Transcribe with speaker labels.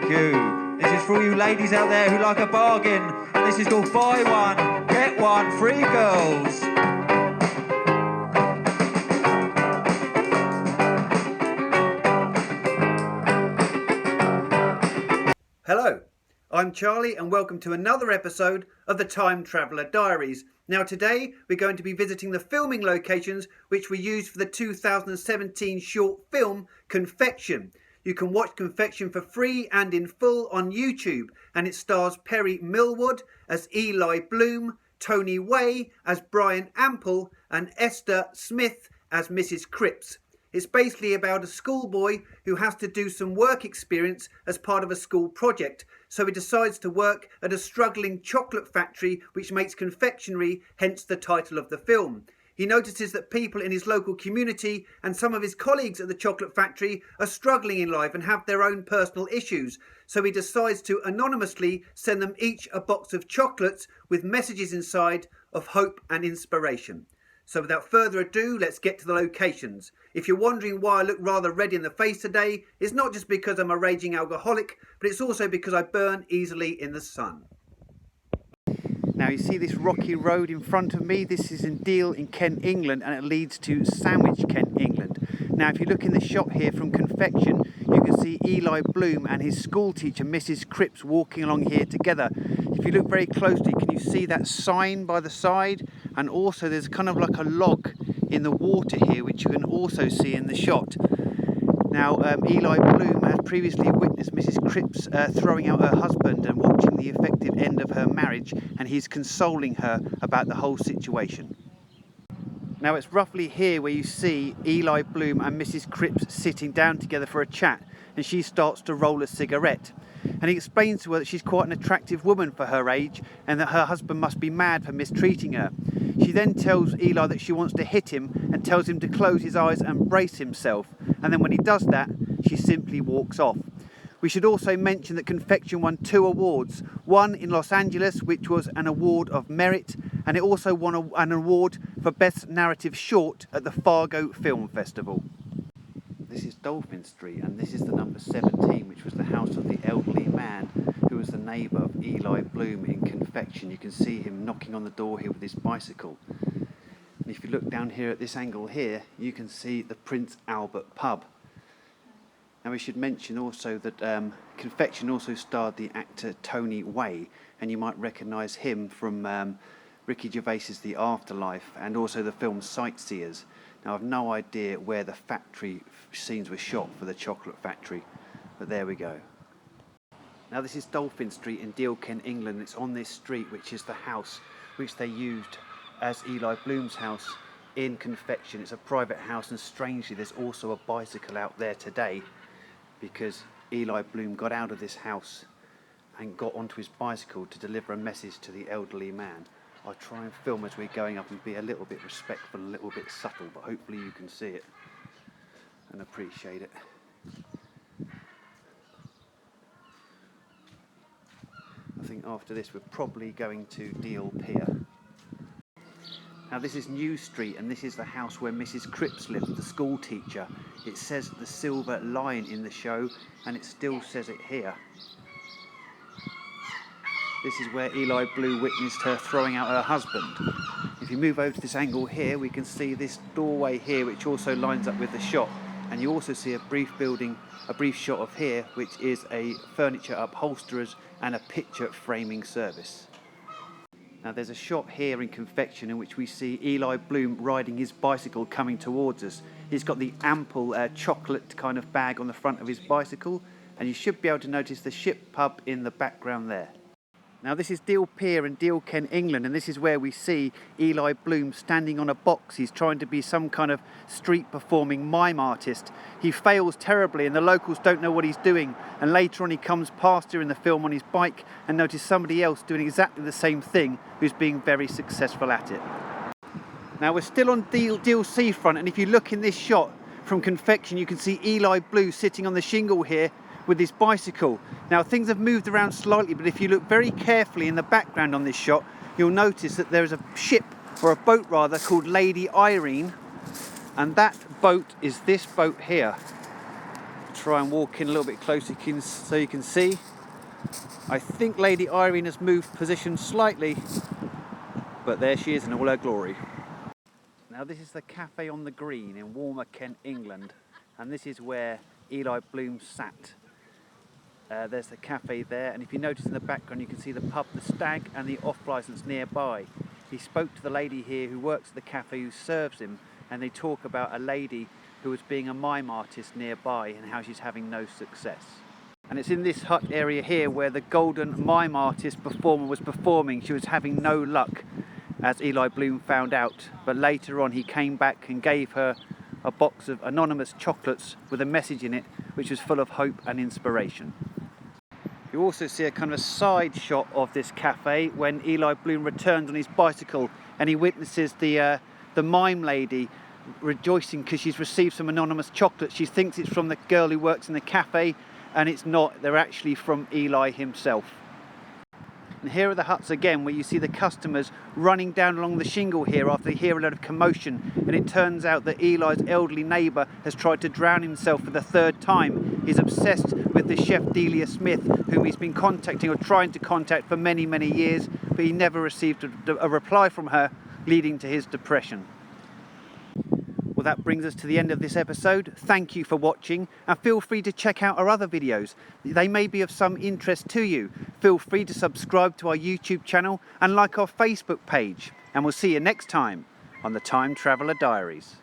Speaker 1: you. This is for all you ladies out there who like a bargain. And this is called Buy One, Get One Free Girls.
Speaker 2: Hello, I'm Charlie and welcome to another episode of the Time Traveller Diaries. Now today we're going to be visiting the filming locations which were used for the 2017 short film Confection. You can watch Confection for free and in full on YouTube, and it stars Perry Millward as Eli Bloom, Tony Way as Brian Ample and Esther Smith as Mrs. Cripps. It's basically about a schoolboy who has to do some work experience as part of a school project. So he decides to work at a struggling chocolate factory which makes confectionery, hence the title of the film. He notices that people in his local community and some of his colleagues at the chocolate factory are struggling in life and have their own personal issues. So he decides to anonymously send them each a box of chocolates with messages inside of hope and inspiration. So without further ado, let's get to the locations. If you're wondering why I look rather red in the face today, it's not just because I'm a raging alcoholic, but it's also because I burn easily in the sun. Now you see this rocky road in front of me. This is in Deal in Kent, England, and it leads to Sandwich, Kent, England. Now if you look in the shot here from Confection, you can see Eli Bloom and his school teacher Mrs. Cripps walking along here together. If you look very closely, can you see that sign by the side? And also there's kind of like a log in the water here which you can also see in the shot. Now Eli Bloom had previously witnessed Mrs. Cripps throwing out her husband and watching the effective end of her marriage, and he's consoling her about the whole situation. Now it's roughly here where you see Eli Bloom and Mrs. Cripps sitting down together for a chat, and she starts to roll a cigarette. And he explains to her that she's quite an attractive woman for her age and that her husband must be mad for mistreating her. She then tells Eli that she wants to hit him and tells him to close his eyes and brace himself. And then when he does that, she simply walks off. We should also mention that Confection won 2 awards. One in Los Angeles, which was an award of merit, and it also won an award for Best Narrative Short at the Fargo Film Festival. This is Dolphin Street, and this is the number 17, which was the house of the elderly man who was the neighbour of Eli Bloom in Confection. You can see him knocking on the door here with his bicycle. And if you look down here at this angle here, you can see the Prince Albert pub. Now we should mention also that Confection also starred the actor Tony Way, and you might recognise him from Ricky Gervais's The Afterlife and also the film Sightseers. Now I've no idea where the factory scenes were shot for the chocolate factory, but there we go. Now this is Dolphin Street in Deal, Kent, England. It's on this street which is the house which they used as Eli Blooms House in Confection. It's a private house, and strangely there's also a bicycle out there today because Eli Bloom got out of this house and got onto his bicycle to deliver a message to the elderly man. I'll try and film as we're going up and be a little bit respectful, a little bit subtle, but hopefully you can see it and appreciate it. I think after this we're probably going to Deal Pier. Now this is New Street, and this is the house where Mrs. Cripps lived, the school teacher. It says the Silver Lion in the show, and it still says it here. This is where Eli Bloom witnessed her throwing out her husband. If you move over to this angle here, we can see this doorway here, which also lines up with the shop. And you also see a brief shot of here, which is a furniture upholsterers and a picture framing service. Now there's a shot here in Confection in which we see Eli Bloom riding his bicycle coming towards us. He's got the Ample chocolate kind of bag on the front of his bicycle, and you should be able to notice the Ship pub in the background there. Now this is Deal Pier in Deal, Kent, England, and this is where we see Eli Bloom standing on a box. He's trying to be some kind of street performing mime artist. He fails terribly and the locals don't know what he's doing, and later on he comes past here in the film on his bike and notices somebody else doing exactly the same thing who's being very successful at it. Now we're still on Deal seafront, and if you look in this shot from Confection you can see Eli Bloom sitting on the shingle here with his bicycle. Now things have moved around slightly, but if you look very carefully in the background on this shot, you'll notice that there is a ship, or a boat rather, called Lady Irene, and that boat is this boat here.
Speaker 1: try and walk in a little bit closer so you can see. I think Lady Irene has moved position slightly, but there she is in all her glory. Now this is the Cafe on the Green in Walmer, Kent, England, and this is where Eli Blooms sat. There's the cafe there, and if you notice in the background you can see the pub, the Stag, and the off-licence nearby. He spoke to the lady here who works at the cafe who serves him, and they talk about a lady who was being a mime artist nearby and how she's having no success. And it's in this hut area here where the golden mime artist performer was performing. She was having no luck, as Eli Bloom found out, but later on he came back and gave her a box of anonymous chocolates with a message in it which was full of hope and inspiration. You also see a kind of a side shot of this cafe when Eli Bloom returns on his bicycle and he witnesses the mime lady rejoicing because she's received some anonymous chocolates. She thinks it's from the girl who works in the cafe, and it's not. They're actually from Eli himself. And here are the huts again, where you see the customers running down along the shingle here after they hear a lot of commotion, and it turns out that Eli's elderly neighbour has tried to drown himself for the third time. He's obsessed with the chef Delia Smith, whom he's been contacting or trying to contact for many, many years, but he never received a reply from her, leading to his depression. Well, that brings us to the end of this episode. Thank you for watching, and feel free to check out our other videos. They may be of some interest to you. Feel free to subscribe to our YouTube channel and like our Facebook page. And we'll see you next time on the Time Traveller Diaries.